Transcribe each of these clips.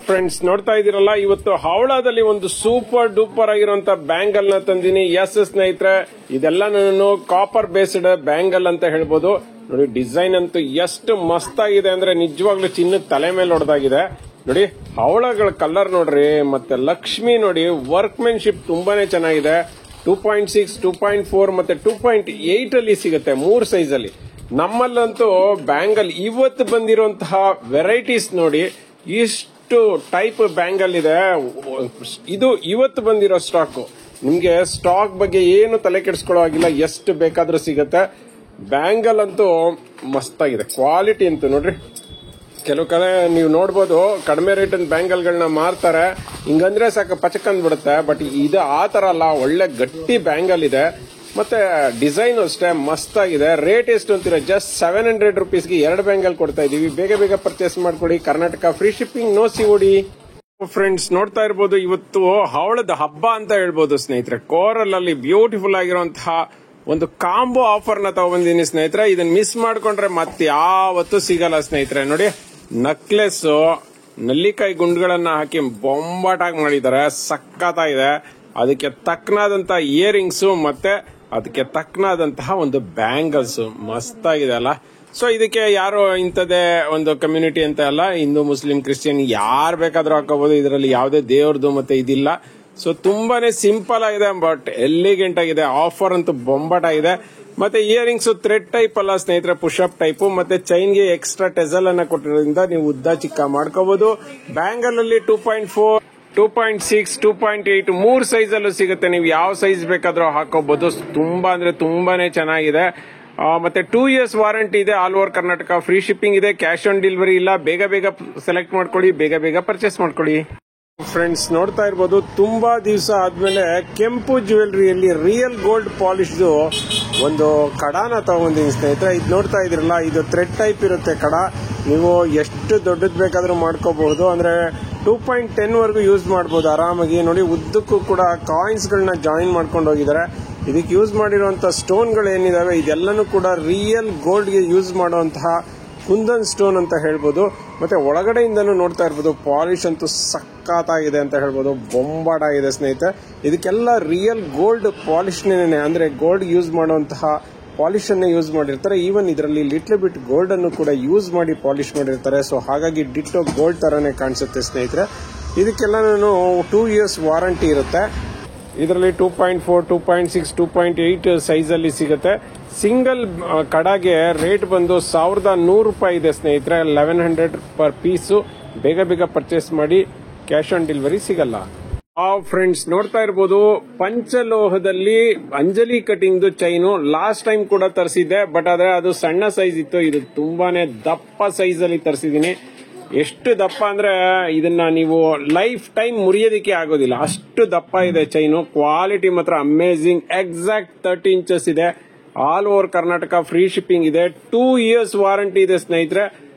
Friends ನೋಡ್ತಾ ಇದೀರಲ್ಲ, ಇವತ್ತು ಹಾವಳಾದಲ್ಲಿ ಒಂದು ಸೂಪರ್ ಡೂಪರ್ ಆಗಿರುವಂತ ಬ್ಯಾಂಗಲ್ ನ ತಂದಿನಿ. ಎಸ್ ಸ್ನೇಹಿತರೆ, ಇದೆಲ್ಲ ನಾನು ಕಾಪರ್ ಬೇಸ್ಡ್ ಬ್ಯಾಂಗಲ್ ಅಂತ ಹೇಳ್ಬೋದು. ನೋಡಿ ಡಿಸೈನ್ ಅಂತೂ ಎಷ್ಟು ಮಸ್ತ್ ಆಗಿದೆ ಅಂದ್ರೆ ನಿಜವಾಗ್ಲೂ ಚಿನ್ನದ ತಲೆ ಮೇಲೆ ಹೊಡೆದಾಗಿದೆ. ನೋಡಿ ಹವಳಗಳ ಕಲರ್ ನೋಡ್ರಿ, ಮತ್ತೆ ಲಕ್ಷ್ಮಿ ನೋಡಿ, ವರ್ಕ್ಮೆನ್ಶಿಪ್ ತುಂಬಾನೇ ಚೆನ್ನಾಗಿದೆ. 2.6, 2.4 ಮತ್ತೆ 2.8 ಅಲ್ಲಿ ಸಿಗುತ್ತೆ, 3 ಸೈಜ್ ಅಲ್ಲಿ. ನಮ್ಮಲ್ಲಂತೂ ಬ್ಯಾಂಗಲ್ ಇವತ್ತು ಬಂದಿರುವಂತಹ ವೆರೈಟೀಸ್ ನೋಡಿ, ಇಷ್ಟು ಟೈಪ್ ಬ್ಯಾಂಗಲ್ ಇದೆ. ಇದು ಇವತ್ತು ಬಂದಿರೋ ಸ್ಟಾಕ್. ನಿಮ್ಗೆ ಸ್ಟಾಕ್ ಬಗ್ಗೆ ಏನು ತಲೆ ಕೆಡಿಸ್ಕೊಳ್ಳೋ ಆಗಿಲ್ಲ, ಎಷ್ಟು ಬೇಕಾದ್ರೂ ಸಿಗುತ್ತೆ. ಬ್ಯಾಂಗಲ್ ಅಂತೂ ಮಸ್ತಾಗಿದೆ, ಕ್ವಾಲಿಟಿ ಅಂತೂ ನೋಡ್ರಿ. ಕೆಲವು ಕಡೆ ನೀವು ನೋಡ್ಬೋದು ಕಡಿಮೆ ರೇಟ್ ಬ್ಯಾಂಗಲ್ ಗಳನ್ನ ಮಾರ್ತಾರೆ, ಹಿಂಗಂದ್ರೆ ಸಾಕು ಪಚಕಂದ್ ಬಿಡುತ್ತೆ. ಬಟ್ ಇದು ಆ ತರ ಅಲ್ಲ, ಒಳ್ಳೆ ಗಟ್ಟಿ ಬ್ಯಾಂಗಲ್ ಇದೆ. ಮತ್ತೆ ಡಿಸೈನ್ ಅಷ್ಟೇ ಮಸ್ತ್ ಆಗಿದೆ. ರೇಟ್ ಎಷ್ಟು ಅಂತೀರಾ? ಜಸ್ಟ್ 700 ರುಪೀಸ್ಗೆ 2 ಬ್ಯಾಂಗಲ್ ಕೊಡ್ತಾ ಇದೀವಿ. ಬೇಗ ಬೇಗ ಪರ್ಚೇಸ್ ಮಾಡ್ಕೊಡಿ. Karnataka free shipping, no COD. Friends ನೋಡ್ತಾ ಇರ್ಬೋದು, ಇವತ್ತು ಹವಳದ ಹಬ್ಬ ಅಂತ ಹೇಳ್ಬೋದು ಸ್ನೇಹಿತರೆ. ಕೋರಲ್ ಅಲ್ಲಿ ಬ್ಯೂಟಿಫುಲ್ ಆಗಿರುವಂತಹ ಒಂದು ಕಾಂಬೋ ಆಫರ್ ನ ತಗೊಂಡಿದ್ದೀನಿ ಸ್ನೇಹಿತರೆ. ಇದನ್ನ ಮಿಸ್ ಮಾಡ್ಕೊಂಡ್ರೆ ಮತ್ತೆ ಯಾವತ್ತೂ ಸಿಗಲ್ಲ ಸ್ನೇಹಿತರೆ. ನೋಡಿ ನಕ್ಲೆಸ್ ನಲ್ಲಿಕಾಯಿ ಗುಂಡ್ಗಳನ್ನ ಹಾಕಿ ಬೊಂಬಾಟಾಗಿ ಮಾಡಿದ್ದಾರೆ, ಸಕ್ಕತ್ತಾಗಿದೆ. ಅದಕ್ಕೆ ತಕ್ಕನಾದಂತಹ ಇಯರಿಂಗ್ಸ್ ಮತ್ತೆ ಅದಕ್ಕೆ ತಕ್ಕನಾದಂತಹ ಒಂದು ಬ್ಯಾಂಗಲ್ಸ್ ಮಸ್ತ್ ಆಗಿದೆ ಅಲ್ಲ. ಸೊ ಇದಕ್ಕೆ ಯಾರು ಇಂಥದೇ ಒಂದು ಕಮ್ಯುನಿಟಿ ಅಂತ ಅಲ್ಲ, ಹಿಂದೂ ಮುಸ್ಲಿಂ ಕ್ರಿಶ್ಚಿಯನ್ ಯಾರು ಬೇಕಾದ್ರೂ ಹಾಕೋಬಹುದು. ಇದರಲ್ಲಿ ಯಾವುದೇ ದೇವ್ರದ್ದು ಮತ್ತೆ ಇದಿಲ್ಲ. ಸೊ ತುಂಬಾನೇ ಸಿಂಪಲ್ ಆಗಿದೆ, ಬಟ್ ಎಲಿಗೆಂಟ್ ಆಗಿದೆ. ಆಫರ್ ಅಂತೂ ಬೊಂಬಾಟ್ ಆಗಿದೆ. ಮತ್ತೆ ಇಯರಿಂಗ್ಸ್ ಥ್ರೆಡ್ ಟೈಪ್ ಅಲ್ಲ ಸ್ನೇಹಿತರೆ, ಪುಷಪ್ ಟೈಪ್. ಮತ್ತೆ ಚೈನ್ಗೆ ಎಕ್ಸ್ಟ್ರಾ ಟೆಸಲ್ ಅನ್ನ ಕೊಟ್ಟಿರೋದ್ರಿಂದ ನೀವು ಉದ್ದ ಚಿಕ್ಕ ಮಾಡ್ಕೋಬಹುದು. ಬ್ಯಾಂಗಲ್ ಅಲ್ಲಿ 2.4, 2.6, 2.8 3 ಸೈಜ್ ಅಲ್ಲೂ ಸಿಗುತ್ತೆ. ನೀವು ಯಾವ ಸೈಜ್ ಬೇಕಾದ್ರೂ ಹಾಕೋಬಹುದು. ತುಂಬಾ ಅಂದ್ರೆ ತುಂಬಾನೇ ಚೆನ್ನಾಗಿದೆ. ಮತ್ತೆ 2 years ವಾರಂಟಿ ಇದೆ. All over Karnataka free shipping ಇದೆ. ಕ್ಯಾಶ್ ಆನ್ ಡೆಲಿವರಿ ಇಲ್ಲ. ಬೇಗ ಬೇಗ ಸೆಲೆಕ್ಟ್ ಮಾಡ್ಕೊಳ್ಳಿ, ಬೇಗ ಬೇಗ ಪರ್ಚೇಸ್ ಮಾಡ್ಕೊಳ್ಳಿ. ಫ್ರೆಂಡ್ಸ್ ನೋಡ್ತಾ ಇರ್ಬೋದು, ತುಂಬಾ ದಿವಸ ಆದ್ಮೇಲೆ ಕೆಂಪು ಜ್ಯುವೆಲ್ರಿಯಲ್ಲಿ ರಿಯಲ್ ಗೋಲ್ಡ್ ಪಾಲಿಶ್ ಒಂದು ಕಡಾನ ತಗೊಂಡಿದ್ದೀನಿ ಸ್ನೇಹಿತರೆ. ಇದು ನೋಡ್ತಾ ಇದ್ರಲ್ಲ, ಇದು ಥ್ರೆಡ್ ಟೈಪ್ ಇರುತ್ತೆ ಕಡ. ನೀವು ಎಷ್ಟು ದೊಡ್ಡದ್ ಬೇಕಾದ್ರೂ ಮಾಡ್ಕೋಬಹುದು. ಅಂದ್ರೆ 2.10 ವರೆಗೂ ಯೂಸ್ ಮಾಡಬಹುದು ಆರಾಮಾಗಿ. ನೋಡಿ ಉದ್ದಕ್ಕೂ ಕೂಡ ಕಾಯಿನ್ಸ್ ಗಳನ್ನ ಜಾಯಿನ್ ಮಾಡ್ಕೊಂಡು ಹೋಗಿದ್ದಾರೆ. ಇದಕ್ಕೆ ಯೂಸ್ ಮಾಡಿರುವಂತಹ ಸ್ಟೋನ್ ಗಳು ಏನಿದಾವೆ ಇದೆಲ್ಲನೂ ಕೂಡ ರಿಯಲ್ ಗೋಲ್ಡ್ ಗೆ ಯೂಸ್ ಮಾಡುವಂತಹ ಕುಂದನ್ ಸ್ಟೋನ್ ಅಂತ ಹೇಳ್ಬೋದು. ಮತ್ತೆ ಒಳಗಡೆಯಿಂದನೂ ನೋಡ್ತಾ ಇರ್ಬೋದು, ಪಾಲಿಶ್ ಅಂತೂ ಸಕ್ಕತ್ತಾಗಿದೆ ಅಂತ ಹೇಳ್ಬೋದು, ಬೊಂಬಾಟಾಗಿದೆ ಸ್ನೇಹಿತರೆ. ಇದಕ್ಕೆಲ್ಲ ರಿಯಲ್ ಗೋಲ್ಡ್ ಪಾಲಿಶ್ನೇ, ಅಂದ್ರೆ ಗೋಲ್ಡ್ ಯೂಸ್ ಮಾಡುವಂತಹ ಪಾಲಿಶ್ ಅನ್ನೇ ಯೂಸ್ ಮಾಡಿರ್ತಾರೆ. ಈವನ್ ಇದರಲ್ಲಿ ಲಿಟ್ಲ್ ಬಿಟ್ ಗೋಲ್ಡ್ ಅನ್ನು ಕೂಡ ಯೂಸ್ ಮಾಡಿ ಪಾಲಿಶ್ ಮಾಡಿರ್ತಾರೆ. ಸೊ ಹಾಗಾಗಿ ಡಿಟ್ಟೋ ಗೋಲ್ಡ್ ತರಾನೇ ಕಾಣಿಸುತ್ತೆ ಸ್ನೇಹಿತರೆ. ಇದಕ್ಕೆಲ್ಲ 2 years ವಾರಂಟಿ ಇರುತ್ತೆ. ಇದರಲ್ಲಿ 2.4, 2.6, 2.8 ಸೈಜ್ ಅಲ್ಲಿ ಸಿಗುತ್ತೆ. ಸಿಂಗಲ್ ಕಡಾಗೆ ರೇಟ್ ಬಂದು 1100 ರೂಪಾಯಿ ಇದೆ ಸ್ನೇಹಿತರೆ. 1100 ಪರ್ ಪೀಸು. ಬೇಗ ಬೇಗ ಪರ್ಚೇಸ್ ಮಾಡಿ, ಕ್ಯಾಶ್ ಆನ್ ಡೆಲಿವರಿ ಸಿಗಲ್ಲ. ಫ್ರೆಂಡ್ಸ್ ನೋಡ್ತಾ ಇರ್ಬೋದು, ಪಂಚಲೋಹದಲ್ಲಿ Anjali cutting chain last time ಕೂಡ ತರಿಸಿದ್ದೆ. ಬಟ್ ಆದ್ರೆ ಅದು ಸಣ್ಣ ಸೈಜ್ ಇತ್ತು. ಇದು ತುಂಬಾನೇ ದಪ್ಪ ಸೈಜ್ ಅಲ್ಲಿ ತರಿಸಿದೀನಿ. ಎಷ್ಟು ದಪ್ಪ ಅಂದ್ರೆ ಇದನ್ನ ನೀವು ಲೈಫ್ ಟೈಮ್ ಮುರಿಯೋದಿಕ್ಕೆ ಆಗೋದಿಲ್ಲ, ಅಷ್ಟು ದಪ್ಪ ಇದೆ ಚೈನು. ಕ್ವಾಲಿಟಿ ಮಾತ್ರ ಅಮೇಜಿಂಗ್. ಎಕ್ಸಾಕ್ಟ್ 30 inches ಇದೆ. All over Karnataka free shipping ಇದೆ. 2 years ವಾರಂಟಿ ಇದೆ ಸ್ನೇಹಿತರೆ.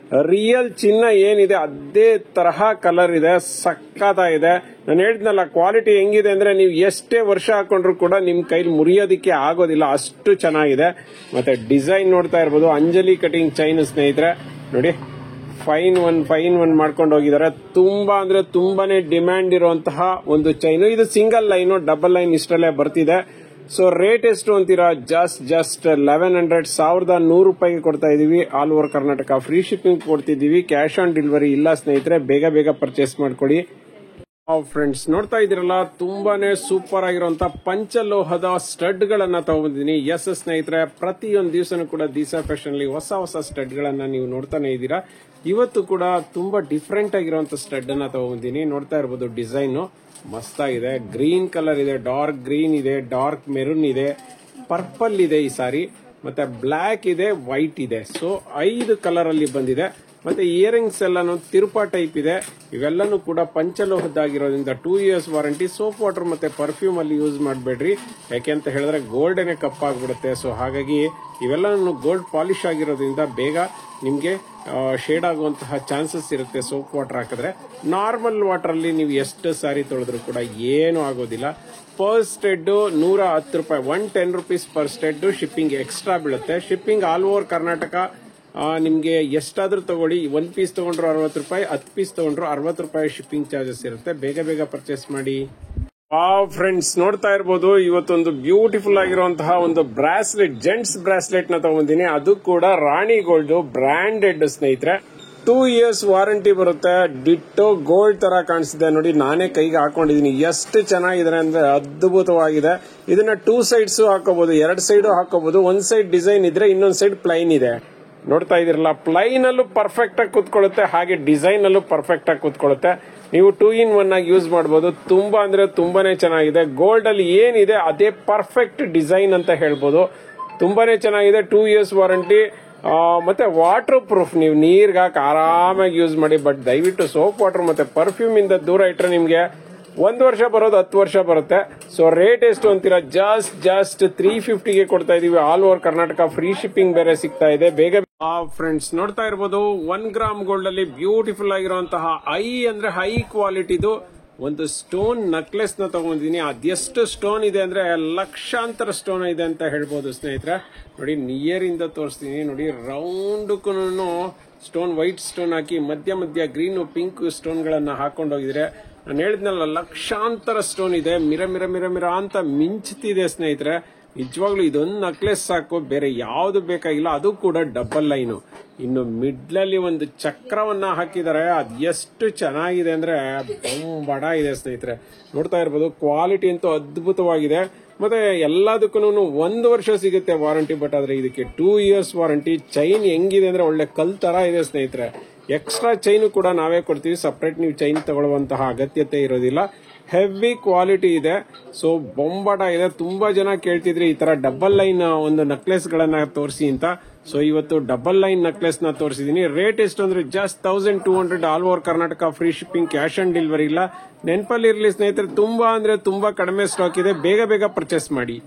ರಿಯಲ್ ಚಿನ್ನ ಏನಿದೆ ಅದೇ ತರಹ ಕಲರ್ ಇದೆ, ಸಕ್ಕತ್ತಾಗಿದೆ. ನಾನು ಹೇಳಿದ್ನಲ್ಲ, ಕ್ವಾಲಿಟಿ ಹೆಂಗಿದೆ ಅಂದ್ರೆ ನೀವು ಎಷ್ಟೇ ವರ್ಷ ಹಾಕೊಂಡ್ರು ಕೂಡ ನಿಮ್ ಕೈಲಿ ಮುರಿಯೋದಿಕ್ಕೆ ಆಗೋದಿಲ್ಲ, ಅಷ್ಟು ಚೆನ್ನಾಗಿದೆ. ಮತ್ತೆ ಡಿಸೈನ್ ನೋಡ್ತಾ ಇರ್ಬೋದು, ಅಂಜಲಿ ಕಟಿಂಗ್ ಚೈನ್ ಸ್ನೇಹಿತರೆ. ನೋಡಿ ಫೈನ್ ಒನ್ ಮಾಡ್ಕೊಂಡು ಹೋಗಿದ್ದಾರೆ. ತುಂಬಾ ಅಂದ್ರೆ ತುಂಬಾನೇ ಡಿಮ್ಯಾಂಡ್ ಇರುವಂತಹ ಒಂದು ಚೈನು. ಇದು ಸಿಂಗಲ್ ಲೈನು, ಡಬಲ್ ಲೈನ್ ಇಷ್ಟರಲ್ಲೇ ಬರ್ತಿದೆ. ಸೊ ರೇಟ್ ಎಷ್ಟು ಅಂತೀರಾ? ಜಸ್ಟ್ 1100 ರೂಪಾಯಿಗೆ ಕೊಡ್ತಾ ಇದೀವಿ. All over Karnataka free shipping ಕೊಡ್ತಿದೀವಿ. ಕ್ಯಾಶ್ ಆನ್ ಡೆಲಿವರಿ ಇಲ್ಲ ಸ್ನೇಹಿತರೆ. ಬೇಗ ಬೇಗ ಪರ್ಚೇಸ್ ಮಾಡ್ಕೊಳ್ಳಿ. ಫ್ರೆಂಡ್ಸ್ ನೋಡ್ತಾ ಇದೀರಲ್ಲ, ತುಂಬಾನೇ ಸೂಪರ್ ಆಗಿರುವಂತ ಪಂಚಲೋಹದ ಸ್ಟಡ್ ಗಳನ್ನ ತಗೊಂಡಿದ್ದೀನಿ. ಎಸ್ ಸ್ನೇಹಿತರೆ, ಪ್ರತಿಯೊಂದು ದಿವಸನೂ ಕೂಡ ದಿಸಾ ಫ್ಯಾಷನ್ ಅಲ್ಲಿ ಹೊಸ ಸ್ಟಡ್ ಗಳನ್ನ ನೀವು ನೋಡ್ತಾನೆ ಇದ್ದೀರಾ. ಇವತ್ತು ಕೂಡ ತುಂಬಾ ಡಿಫ್ರೆಂಟ್ ಆಗಿರುವಂತ ಸ್ಟಡ್ ಅನ್ನ ತಗೊಂಡಿದ್ದೀನಿ. ನೋಡ್ತಾ ಇರ್ಬೋದು, ಡಿಸೈನ್ ಮಸ್ತ್ ಆಗಿದೆ. ಗ್ರೀನ್ ಕಲರ್ ಇದೆ, ಡಾರ್ಕ್ ಗ್ರೀನ್ ಇದೆ, ಡಾರ್ಕ್ ಮೆರೂನ್ ಇದೆ, ಪರ್ಪಲ್ ಇದೆ ಈ ಸಾರಿ, ಮತ್ತೆ ಬ್ಲಾಕ್ ಇದೆ, ವೈಟ್ ಇದೆ. ಸೊ 5 ಕಲರ್ ಅಲ್ಲಿ ಬಂದಿದೆ. ಮತ್ತೆ ಇಯರಿಂಗ್ಸ್ ಎಲ್ಲಾನು ತಿರುಪಾ ಟೈಪ್ ಇದೆ. ಇವೆಲ್ಲನೂ ಕೂಡ ಪಂಚಲೋಹದ್ದಾಗಿರೋದ್ರಿಂದ 2 years ವಾರಂಟಿ. ಸೋಪ್ ವಾಟರ್ ಮತ್ತೆ ಪರ್ಫ್ಯೂಮ್ ಅಲ್ಲಿ ಯೂಸ್ ಮಾಡಬೇಡ್ರಿ, ಯಾಕೆಂತ ಹೇಳಿದ್ರೆ ಗೋಲ್ಡೇನೆ ಕಪ್ಪಾಗ್ಬಿಡುತ್ತೆ. ಸೊ ಹಾಗಾಗಿ ಇವೆಲ್ಲನೂ ಗೋಲ್ಡ್ ಪಾಲಿಶ್ ಆಗಿರೋದ್ರಿಂದ ಬೇಗ ನಿಮ್ಗೆ ಶೇಡ್ ಆಗುವಂತಹ ಚಾನ್ಸಸ್ ಇರುತ್ತೆ ಸೋಪ್ ವಾಟರ್ ಹಾಕಿದ್ರೆ. ನಾರ್ಮಲ್ ವಾಟರ್ ಅಲ್ಲಿ ನೀವು ಎಷ್ಟು ಸಾರಿ ತೊಳೆದ್ರು ಕೂಡ ಏನು ಆಗೋದಿಲ್ಲ. ಪರ್ ಸ್ಟೆಡ್ 110 ರೂಪಾಯಿ, 110 rupees per stead. Shipping extra ಬೀಳುತ್ತೆ. ಶಿಪ್ಪಿಂಗ್ ಆಲ್ ಓವರ್ ಕರ್ನಾಟಕ ನಿಮ್ಗೆ ಎಷ್ಟಾದ್ರೂ ತಗೊಳ್ಳಿ, 1 ಪೀಸ್ ತಗೊಂಡ್ರು 60 ರೂಪಾಯಿ, 10 ಪೀಸ್ ತಗೊಂಡ್ರು 60 ರೂಪಾಯಿ ಶಿಪ್ಪಿಂಗ್ ಚಾರ್ಜಸ್ ಇರುತ್ತೆ. ಬೇಗ ಬೇಗ ಪರ್ಚೇಸ್ ಮಾಡಿ. ಫ್ರೆಂಡ್ಸ್ ನೋಡ್ತಾ ಇರ್ಬೋದು, ಇವತ್ತೊಂದು ಬ್ಯೂಟಿಫುಲ್ ಆಗಿರುವಂತಹ ಒಂದು ಬ್ರಾಸ್ಲೆಟ್, ಜೆಂಟ್ಸ್ ಬ್ರಾಸ್ಲೆಟ್ ನ ತಗೊಂಡಿನಿ. ಅದು ಕೂಡ ರಾಣಿ ಗೋಲ್ಡ್ ಬ್ರಾಂಡೆಡ್ ಸ್ನೇಹಿತರೆ. 2 years ವಾರಂಟಿ ಬರುತ್ತೆ. ಡಿಟ್ಟೋ ಗೋಲ್ಡ್ ತರ ಕಾಣಿಸ್ತಿದೆ ನೋಡಿ. ನಾನೇ ಕೈಗೆ ಹಾಕೊಂಡಿದೀನಿ. ಎಷ್ಟು ಚೆನ್ನಾಗಿದೆ ಅಂದ್ರೆ ಅದ್ಭುತವಾಗಿದೆ. ಇದನ್ನ 2 ಸೈಡ್ಸ್ ಹಾಕೋಬಹುದು, 2 ಸೈಡ್ ಹಾಕೋಬಹುದು. ಒಂದ್ ಸೈಡ್ ಡಿಸೈನ್ ಇದ್ರೆ ಇನ್ನೊಂದ್ ಸೈಡ್ ಪ್ಲೈನ್ ಇದೆ. ನೋಡ್ತಾ ಇದೀರಲ್ಲ, ಪ್ಲೈನ್ ಅಲ್ಲೂ ಪರ್ಫೆಕ್ಟ್ ಆಗಿ ಕೂತ್ಕೊಳ್ಳುತ್ತೆ, ಹಾಗೆ ಡಿಸೈನ್ ಅಲ್ಲೂ ಪರ್ಫೆಕ್ಟ್ ಆಗಿ ಕೂತ್ಕೊಳ್ಳುತ್ತೆ. ನೀವು 2 in 1 ಆಗಿ ಯೂಸ್ ಮಾಡಬಹುದು. ತುಂಬಾ ಅಂದ್ರೆ ತುಂಬಾನೇ ಚೆನ್ನಾಗಿದೆ. ಗೋಲ್ಡ್ ಅಲ್ಲಿ ಏನಿದೆ ಅದೇ ಪರ್ಫೆಕ್ಟ್ ಡಿಸೈನ್ ಅಂತ ಹೇಳ್ಬೋದು. ತುಂಬಾನೇ ಚೆನ್ನಾಗಿದೆ. 2 years ವಾರಂಟಿ, ಮತ್ತೆ ವಾಟರ್ ಪ್ರೂಫ್. ನೀವು ನೀರ್ಗೆ ಹಾಕಿ ಆರಾಮಾಗಿ ಯೂಸ್ ಮಾಡಿ. ಬಟ್ ದಯವಿಟ್ಟು ಸೋಪ್ ವಾಟರ್ ಮತ್ತೆ ಪರ್ಫ್ಯೂಮ್ ಇಂದ ದೂರ ಇಟ್ರೆ ನಿಮ್ಗೆ 1 ವರ್ಷ ಬರೋದು 10 ವರ್ಷ ಬರುತ್ತೆ. ಸೊ ರೇಟ್ ಎಷ್ಟು ಅಂತೀರಾ? ಜಸ್ಟ್ 350ಗೆ ಕೊಡ್ತಾ ಇದೀವಿ. All over Karnataka free shipping ಬೇರೆ ಸಿಗ್ತಾ ಇದೆ. ಬೇಗ ಫ್ರೆಂಡ್ಸ್ ನೋಡ್ತಾ ಇರ್ಬೋದು, 1 ಗ್ರಾಮ್ ಗೋಲ್ಡ್ ಅಲ್ಲಿ ಬ್ಯೂಟಿಫುಲ್ ಆಗಿರುವಂತಹ ಹೈ ಕ್ವಾಲಿಟಿದು ಒಂದು ಸ್ಟೋನ್ ನೆಕ್ಲೆಸ್ ನ ತಗೊಂಡಿದ್ದೀನಿ. ಅದೆಷ್ಟು ಸ್ಟೋನ್ ಇದೆ ಅಂದ್ರೆ ಲಕ್ಷಾಂತರ ಸ್ಟೋನ್ ಇದೆ ಅಂತ ಹೇಳ್ಬೋದು ಸ್ನೇಹಿತರೆ. ನೋಡಿ, ನಿಯರ್ ಇಂದ ತೋರಿಸ್ತೀನಿ ನೋಡಿ. ರೌಂಡ್ ಸ್ಟೋನ್, ವೈಟ್ ಸ್ಟೋನ್ ಹಾಕಿ ಮಧ್ಯ ಗ್ರೀನ್ ಪಿಂಕ್ ಸ್ಟೋನ್ ಗಳನ್ನ ಹಾಕೊಂಡು ಹೋಗಿದ್ರೆ, ನಾನು ಹೇಳಿದ್ನಲ್ಲ ಲಕ್ಷಾಂತರ ಸ್ಟೋನ್ ಇದೆ. ಮಿರ ಅಂತ ಮಿಂಚ್ತಿದೆ ಸ್ನೇಹಿತರೆ. ನಿಜವಾಗ್ಲೂ ಇದೊಂದು ನೆಕ್ಲೆಸ್ ಸಾಕು, ಬೇರೆ ಯಾವ್ದು ಬೇಕಾಗಿಲ್ಲ. ಅದು ಕೂಡ ಡಬಲ್ ಲೈನು. ಇನ್ನು ಮಿಡ್ಲಲ್ಲಿ ಒಂದು ಚಕ್ರವನ್ನ ಹಾಕಿದ್ದಾರೆ. ಅದು ಎಷ್ಟು ಚೆನ್ನಾಗಿದೆ ಅಂದ್ರೆ ಬಡ ಇದೆ ಸ್ನೇಹಿತರೆ. ನೋಡ್ತಾ ಇರ್ಬೋದು, ಕ್ವಾಲಿಟಿ ಅಂತೂ ಅದ್ಭುತವಾಗಿದೆ. ಮತ್ತೆ ಎಲ್ಲದಕ್ಕೂ 1 ವರ್ಷ ಸಿಗುತ್ತೆ ವಾರಂಟಿ. ಬಟ್ ಆದ್ರೆ ಇದಕ್ಕೆ 2 years ವಾರಂಟಿ. ಚೈನ್ ಹೆಂಗಿದೆ ಅಂದ್ರೆ ಒಳ್ಳೆ ಕಲ್ ತರ ಇದೆ ಸ್ನೇಹಿತರೆ. ಎಕ್ಸ್ಟ್ರಾ ಚೈನ್ ಕೂಡ ನಾವೇ ಕೊಡ್ತೀವಿ. ಸಪರೇಟ್ ನೀವು ಚೈನ್ ತಗೊಳ್ಳುವಂತಹ ಅಗತ್ಯತೆ ಇರೋದಿಲ್ಲ. ಹೆವಿ ಕ್ವಾಲಿಟಿ ಇದೆ. ಸೊ ಬೊಂಬಾಟ ಇದೆ. ತುಂಬಾ ಜನ ಕೇಳ್ತಿದ್ರಿ ಈ ತರ ಡಬಲ್ ಲೈನ್ ಒಂದು ನೆಕ್ಲೆಸ್ ಗಳನ್ನ ತೋರಿಸಿ ಅಂತ. ಸೊ ಇವತ್ತು ಡಬಲ್ ಲೈನ್ ನೆಕ್ಲೆಸ್ ನ ತೋರಿಸಿದೀನಿ. ರೇಟ್ ಎಷ್ಟು ಅಂದ್ರೆ just 1200. All over Karnataka free shipping, cash on delivery ಇಲ್ಲ. ನೆನಪಲ್ಲಿ ಇರಲಿ ಸ್ನೇಹಿತರೆ, ತುಂಬಾ ಅಂದ್ರೆ ತುಂಬಾ ಕಡಿಮೆ ಸ್ಟಾಕ್ ಇದೆ. ಬೇಗ ಪರ್ಚೇಸ್ ಮಾಡಿ.